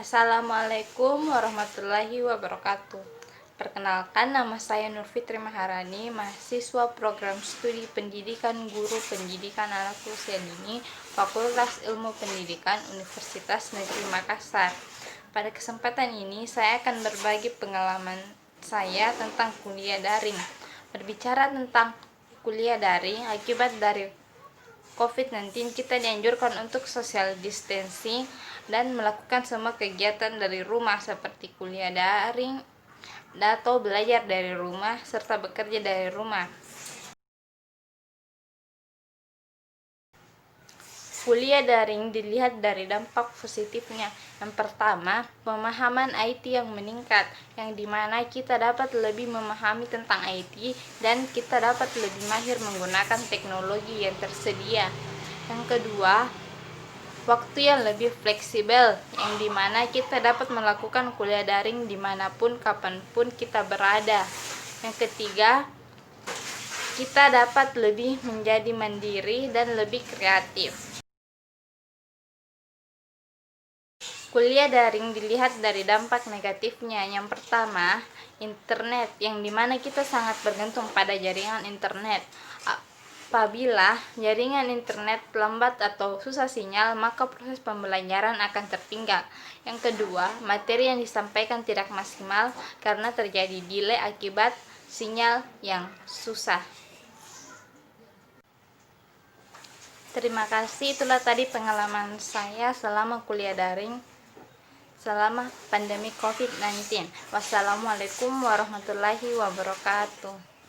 Assalamualaikum warahmatullahi wabarakatuh. Perkenalkan, nama saya Nur Fitri Maharani, mahasiswa program studi pendidikan guru pendidikan anak usia dini, Fakultas Ilmu Pendidikan Universitas Negeri Makassar. Pada kesempatan ini, saya akan berbagi pengalaman saya tentang kuliah daring. Berbicara tentang kuliah daring, akibat dari COVID-19, kita dianjurkan untuk social distancing dan melakukan semua kegiatan dari rumah seperti kuliah daring atau belajar dari rumah serta bekerja dari rumah. Kuliah daring dilihat dari dampak positifnya. Yang pertama, pemahaman IT yang meningkat, yang dimana kita dapat lebih memahami tentang IT dan kita dapat lebih mahir menggunakan teknologi yang tersedia. Yang kedua, waktu yang lebih fleksibel, yang dimana kita dapat melakukan kuliah daring dimanapun, kapanpun kita berada. Yang ketiga, kita dapat lebih menjadi mandiri dan lebih kreatif. Kuliah daring dilihat dari dampak negatifnya. Yang pertama, internet, yang dimana kita sangat bergantung pada jaringan internet. Apabila jaringan internet lambat atau susah sinyal, maka proses pembelajaran akan tertinggal. Yang kedua, materi yang disampaikan tidak maksimal karena terjadi delay akibat sinyal yang susah. Terima kasih, itulah tadi pengalaman saya selama kuliah daring selama pandemi COVID-19. Wassalamualaikum warahmatullahi wabarakatuh.